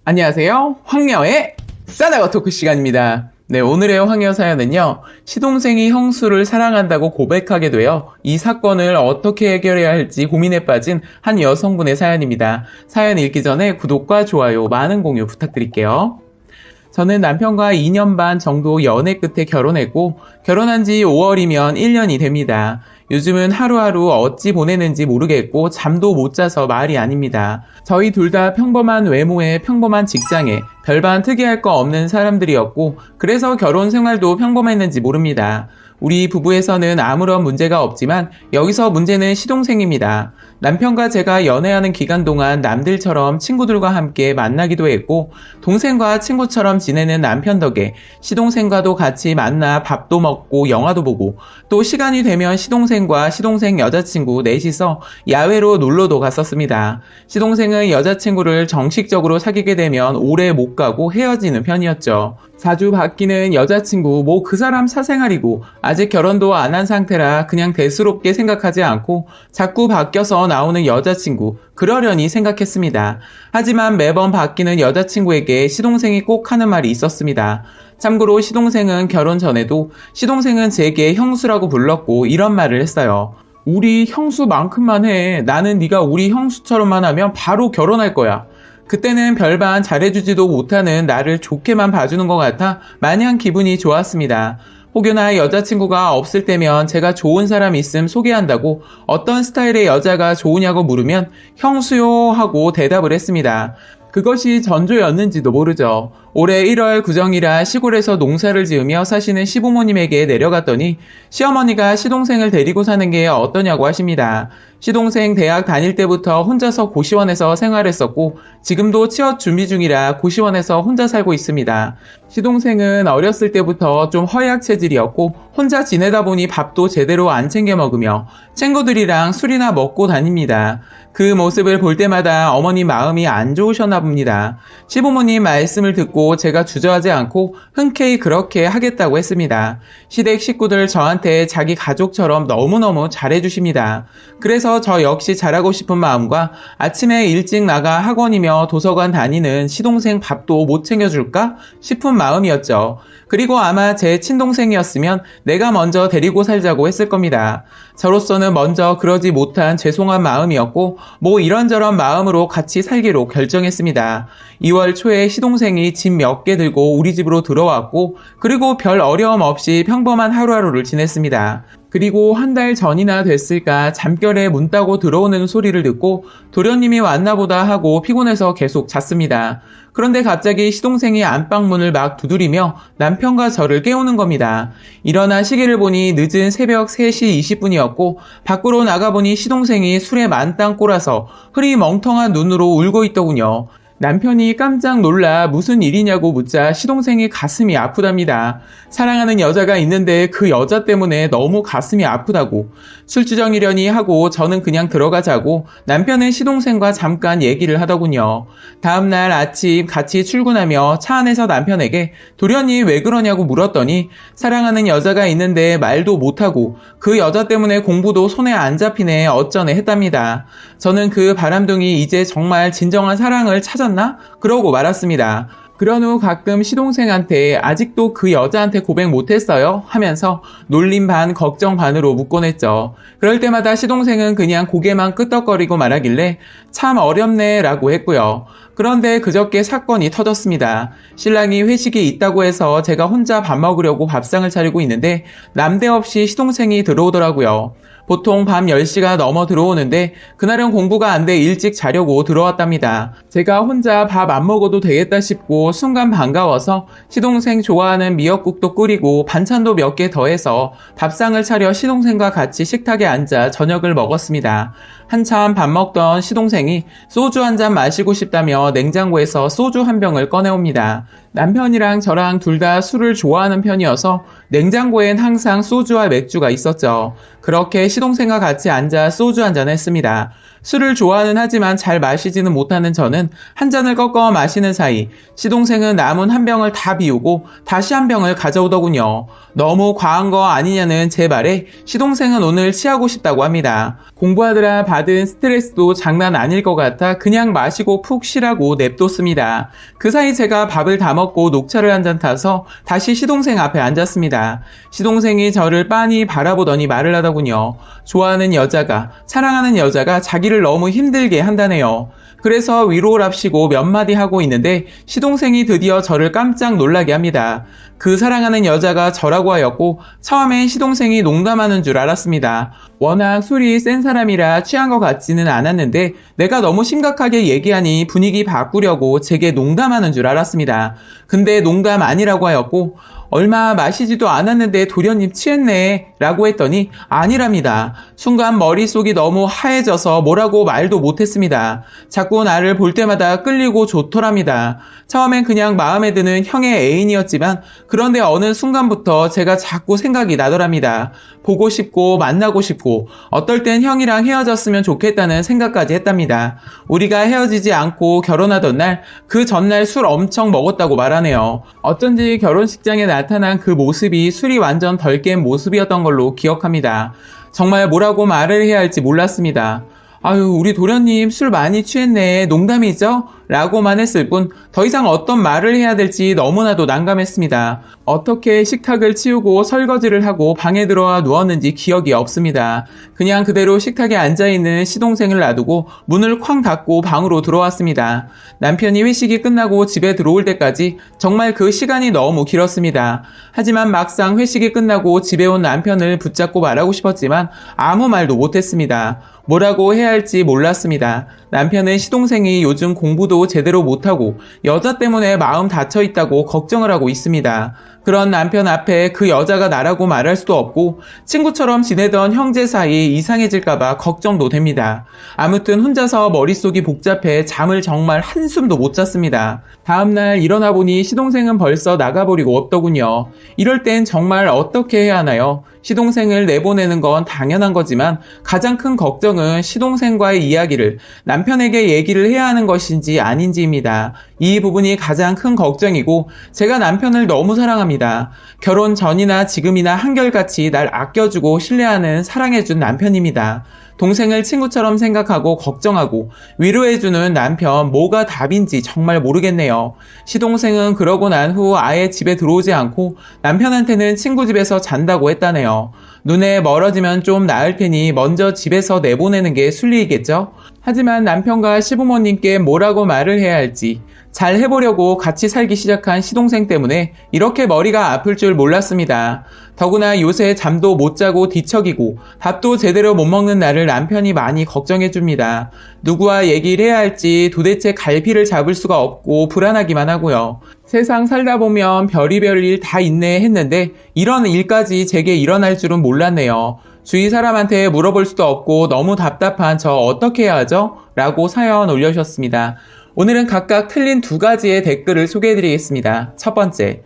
안녕하세요. 황녀의 싸다가 토크 시간입니다. 네, 오늘의 황녀 사연은요. 시동생이 형수를 사랑한다고 고백하게 되어 이 사건을 어떻게 해결해야 할지 고민에 빠진 한 여성분의 사연입니다. 사연 읽기 전에 구독과 좋아요, 많은 공유 부탁드릴게요. 저는 남편과 2년 반 정도 연애 끝에 결혼했고 결혼한 지 5월이면 1년이 됩니다. 요즘은 하루하루 어찌 보내는지 모르겠고 잠도 못 자서 말이 아닙니다. 저희 둘 다 평범한 외모에 평범한 직장에 별반 특이할 거 없는 사람들이었고 그래서 결혼 생활도 평범했는지 모릅니다. 우리 부부에서는 아무런 문제가 없지만 여기서 문제는 시동생입니다. 남편과 제가 연애하는 기간 동안 남들처럼 친구들과 함께 만나기도 했고 동생과 친구처럼 지내는 남편 덕에 시동생과도 같이 만나 밥도 먹고 영화도 보고 또 시간이 되면 시동생과 시동생 여자친구 넷이서 야외로 놀러도 갔었습니다. 시동생은 여자친구를 정식적으로 사귀게 되면 오래 못 가고 헤어지는 편이었죠. 자주 바뀌는 여자친구 그 사람 사생활이고 아직 결혼도 안 한 상태라 그냥 대수롭게 생각하지 않고 자꾸 바뀌어서 나오는 여자친구 그러려니 생각했습니다. 하지만 매번 바뀌는 여자친구에게 시동생이 꼭 하는 말이 있었습니다. 참고로 시동생은 결혼 전에도 시동생은 제게 형수라고 불렀고 이런 말을 했어요. 우리 형수만큼만 해. 나는 네가 우리 형수처럼만 하면 바로 결혼할 거야. 그때는 별반 잘해주지도 못하는 나를 좋게만 봐주는 것 같아 마냥 기분이 좋았습니다. 혹여나 여자친구가 없을 때면 제가 좋은 사람 있음 소개한다고 어떤 스타일의 여자가 좋으냐고 물으면 형수요 하고 대답을 했습니다. 그것이 전조였는지도 모르죠. 올해 1월 구정이라 시골에서 농사를 지으며 사시는 시부모님에게 내려갔더니 시어머니가 시동생을 데리고 사는 게 어떠냐고 하십니다. 시동생 대학 다닐 때부터 혼자서 고시원에서 생활했었고 지금도 취업 준비 중이라 고시원에서 혼자 살고 있습니다. 시동생은 어렸을 때부터 좀 허약 체질이었고 혼자 지내다 보니 밥도 제대로 안 챙겨 먹으며 친구들이랑 술이나 먹고 다닙니다. 그 모습을 볼 때마다 어머니 마음이 안 좋으셨나 봅니다. 시부모님 말씀을 듣고 제가 주저하지 않고 흔쾌히 그렇게 하겠다고 했습니다. 시댁 식구들 저한테 자기 가족처럼 너무너무 잘해주십니다. 그래서 저 역시 잘하고 싶은 마음과 아침에 일찍 나가 학원이며 도서관 다니는 시동생 밥도 못 챙겨줄까 싶은 마음이었죠. 그리고 아마 제 친동생이었으면 내가 먼저 데리고 살자고 했을 겁니다. 저로서는 먼저 그러지 못한 죄송한 마음이었고 이런저런 마음으로 같이 살기로 결정했습니다. 2월 초에 시동생이 짐 몇 개 들고 우리 집으로 들어왔고 그리고 별 어려움 없이 평범한 하루하루를 지냈습니다. 그리고 한 달 전이나 됐을까 잠결에 문 따고 들어오는 소리를 듣고 도련님이 왔나보다 하고 피곤해서 계속 잤습니다. 그런데 갑자기 시동생이 안방문을 막 두드리며 남편과 저를 깨우는 겁니다. 일어나 시계를 보니 늦은 새벽 3시 20분이었고 밖으로 나가보니 시동생이 술에 만땅 꼬라서 흐리멍텅한 눈으로 울고 있더군요. 남편이 깜짝 놀라 무슨 일이냐고 묻자 시동생이 가슴이 아프답니다. 사랑하는 여자가 있는데 그 여자 때문에 너무 가슴이 아프다고. 술주정이려니 하고 저는 그냥 들어가자고 남편은 시동생과 잠깐 얘기를 하더군요. 다음날 아침 같이 출근하며 차 안에서 남편에게 도련이 왜 그러냐고 물었더니 사랑하는 여자가 있는데 말도 못하고 그 여자 때문에 공부도 손에 안 잡히네 어쩌네 했답니다. 저는 그 바람둥이 이제 정말 진정한 사랑을 찾았나? 그러고 말았습니다. 그런 후 가끔 시동생한테 아직도 그 여자한테 고백 못했어요? 하면서 놀림 반 걱정 반으로 묻곤 했죠. 그럴 때마다 시동생은 그냥 고개만 끄덕거리고 말하길래 참 어렵네 라고 했고요. 그런데 그저께 사건이 터졌습니다. 신랑이 회식이 있다고 해서 제가 혼자 밥 먹으려고 밥상을 차리고 있는데 남대없이 시동생이 들어오더라고요. 보통 밤 10시가 넘어 들어오는데 그날은 공부가 안 돼 일찍 자려고 들어왔답니다. 제가 혼자 밥 안 먹어도 되겠다 싶고 순간 반가워서 시동생 좋아하는 미역국도 끓이고 반찬도 몇 개 더해서 밥상을 차려 시동생과 같이 식탁에 앉아 저녁을 먹었습니다. 한참 밥 먹던 시동생이 소주 한 잔 마시고 싶다며 냉장고에서 소주 한 병을 꺼내옵니다. 남편이랑 저랑 둘 다 술을 좋아하는 편이어서 냉장고엔 항상 소주와 맥주가 있었죠. 그렇게 시동생과 같이 앉아 소주 한 잔 했습니다. 술을 좋아는 하지만 잘 마시지는 못하는 저는 한 잔을 꺾어 마시는 사이 시동생은 남은 한 병을 다 비우고 다시 한 병을 가져오더군요. 너무 과한 거 아니냐는 제 말에 시동생은 오늘 취하고 싶다고 합니다. 공부하느라 받은 스트레스도 장난 아닐 것 같아 그냥 마시고 푹 쉬라고 냅뒀습니다. 그 사이 제가 밥을 다 먹고 녹차를 한 잔 타서 다시 시동생 앞에 앉았습니다. 시동생이 저를 빤히 바라보더니 말을 하더군요. 좋아하는 여자가, 사랑하는 여자가 자기를 너무 힘들게 한다네요. 그래서 위로랍시고 몇 마디 하고 있는데 시동생이 드디어 저를 깜짝 놀라게 합니다. 그 사랑하는 여자가 저라고 하였고 처음엔 시동생이 농담하는 줄 알았습니다. 워낙 술이 센 사람이라 취한 것 같지는 않았는데 내가 너무 심각하게 얘기하니 분위기 바꾸려고 제게 농담하는 줄 알았습니다. 근데 농담 아니라고 하였고 얼마 마시지도 않았는데 도련님 취했네 라고 했더니 아니랍니다. 순간 머릿속이 너무 하얘져서 뭐라고 말도 못했습니다. 자꾸 나를 볼 때마다 끌리고 좋더랍니다. 처음엔 그냥 마음에 드는 형의 애인이었지만 그런데 어느 순간부터 제가 자꾸 생각이 나더랍니다. 보고 싶고 만나고 싶고 어떨 땐 형이랑 헤어졌으면 좋겠다는 생각까지 했답니다. 우리가 헤어지지 않고 결혼하던 날 그 전날 술 엄청 먹었다고 말하네요. 어쩐지 결혼식장에 나타난 그 모습이 술이 완전 덜 깬 모습이었던 걸로 기억합니다. 정말 뭐라고 말을 해야 할지 몰랐습니다. 아유, 우리 도련님 술 많이 취했네. 농담이죠? 라고만 했을 뿐 더 이상 어떤 말을 해야 될지 너무나도 난감했습니다. 어떻게 식탁을 치우고 설거지를 하고 방에 들어와 누웠는지 기억이 없습니다. 그냥 그대로 식탁에 앉아있는 시동생을 놔두고 문을 쾅 닫고 방으로 들어왔습니다. 남편이 회식이 끝나고 집에 들어올 때까지 정말 그 시간이 너무 길었습니다. 하지만 막상 회식이 끝나고 집에 온 남편을 붙잡고 말하고 싶었지만 아무 말도 못했습니다. 뭐라고 해야 할지 몰랐습니다. 남편은 시동생이 요즘 공부도 제대로 못하고 여자 때문에 마음 닫혀있다고 걱정을 하고 있습니다. 그런 남편 앞에 그 여자가 나라고 말할 수도 없고 친구처럼 지내던 형제 사이 이상해질까봐 걱정도 됩니다. 아무튼 혼자서 머릿속이 복잡해 잠을 정말 한숨도 못 잤습니다. 다음날 일어나 보니 시동생은 벌써 나가버리고 없더군요. 이럴 땐 정말 어떻게 해야 하나요? 시동생을 내보내는 건 당연한 거지만 가장 큰 걱정은 시동생과의 이야기를 남편에게 얘기를 해야 하는 것인지 아닌지입니다. 이 부분이 가장 큰 걱정이고 제가 남편을 너무 사랑합니다. 결혼 전이나 지금이나 한결같이 날 아껴주고 신뢰하는 사랑해준 남편입니다. 동생을 친구처럼 생각하고 걱정하고 위로해주는 남편 뭐가 답인지 정말 모르겠네요. 시동생은 그러고 난 후 아예 집에 들어오지 않고 남편한테는 친구 집에서 잔다고 했다네요. 눈에 멀어지면 좀 나을 테니 먼저 집에서 내보내는 게 순리이겠죠? 하지만 남편과 시부모님께 뭐라고 말을 해야 할지 잘 해보려고 같이 살기 시작한 시동생 때문에 이렇게 머리가 아플 줄 몰랐습니다. 더구나 요새 잠도 못 자고 뒤척이고 밥도 제대로 못 먹는 나를 남편이 많이 걱정해줍니다. 누구와 얘기를 해야 할지 도대체 갈피를 잡을 수가 없고 불안하기만 하고요. 세상 살다 보면 별의별 일 다 있네 했는데 이런 일까지 제게 일어날 줄은 몰랐네요. 주위 사람한테 물어볼 수도 없고 너무 답답한 저 어떻게 해야 하죠? 라고 사연 올려주셨습니다. 오늘은 각각 틀린 두 가지의 댓글을 소개해드리겠습니다. 첫 번째,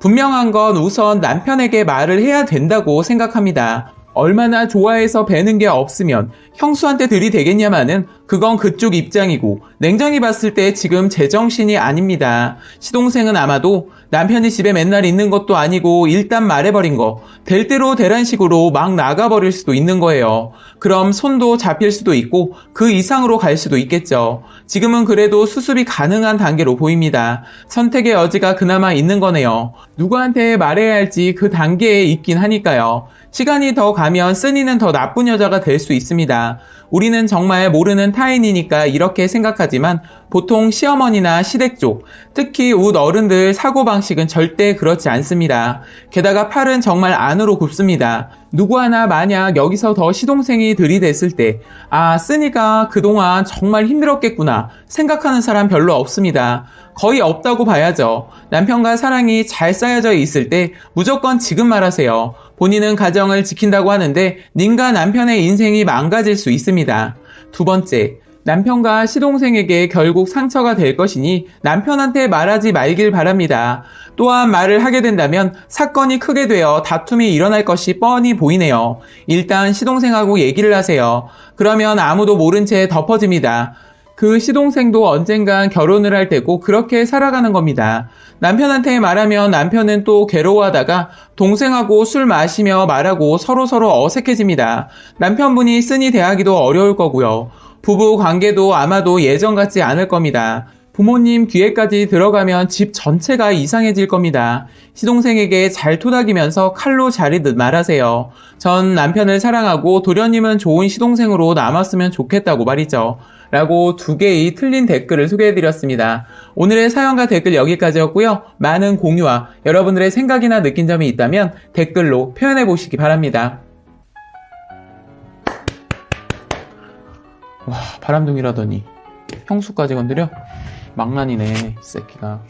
분명한 건 우선 남편에게 말을 해야 된다고 생각합니다. 얼마나 좋아해서 배는 게 없으면 형수한테 들이대겠냐마는 그건 그쪽 입장이고 냉정히 봤을 때 지금 제정신이 아닙니다. 시동생은 아마도 남편이 집에 맨날 있는 것도 아니고 일단 말해버린 거 될 대로 되란 식으로 막 나가버릴 수도 있는 거예요. 그럼 손도 잡힐 수도 있고 그 이상으로 갈 수도 있겠죠. 지금은 그래도 수습이 가능한 단계로 보입니다. 선택의 여지가 그나마 있는 거네요. 누구한테 말해야 할지 그 단계에 있긴 하니까요. 시간이 더 가면 쓰니는 더 나쁜 여자가 될 수 있습니다. 우리는 정말 모르는 타인이니까 이렇게 생각하지만 보통 시어머니나 시댁 쪽, 특히 웃 어른들 사고방식은 절대 그렇지 않습니다. 게다가 팔은 정말 안으로 굽습니다. 누구 하나 만약 여기서 더 시동생이 들이댔을 때 쓰니가 그동안 정말 힘들었겠구나 생각하는 사람 별로 없습니다. 거의 없다고 봐야죠. 남편과 사랑이 잘 쌓여져 있을 때 무조건 지금 말하세요. 본인은 가정을 지킨다고 하는데 님과 남편의 인생이 망가질 수 있습니다. 두 번째, 남편과 시동생에게 결국 상처가 될 것이니 남편한테 말하지 말길 바랍니다. 또한 말을 하게 된다면 사건이 크게 되어 다툼이 일어날 것이 뻔히 보이네요. 일단 시동생하고 얘기를 하세요. 그러면 아무도 모른 채 덮어집니다. 그 시동생도 언젠간 결혼을 할 테고 그렇게 살아가는 겁니다. 남편한테 말하면 남편은 또 괴로워하다가 동생하고 술 마시며 말하고 서로서로 어색해집니다. 남편분이 쓴이 대하기도 어려울 거고요. 부부 관계도 아마도 예전 같지 않을 겁니다. 부모님 귀에까지 들어가면 집 전체가 이상해질 겁니다. 시동생에게 잘 토닥이면서 칼로 자르듯 말하세요. 전 남편을 사랑하고 도련님은 좋은 시동생으로 남았으면 좋겠다고 말이죠. 라고 2개의 틀린 댓글을 소개해드렸습니다. 오늘의 사연과 댓글 여기까지였고요. 많은 공유와 여러분들의 생각이나 느낀 점이 있다면 댓글로 표현해보시기 바랍니다. 와, 바람둥이라더니 형수까지 건드려? 망나니네, 이 새끼가.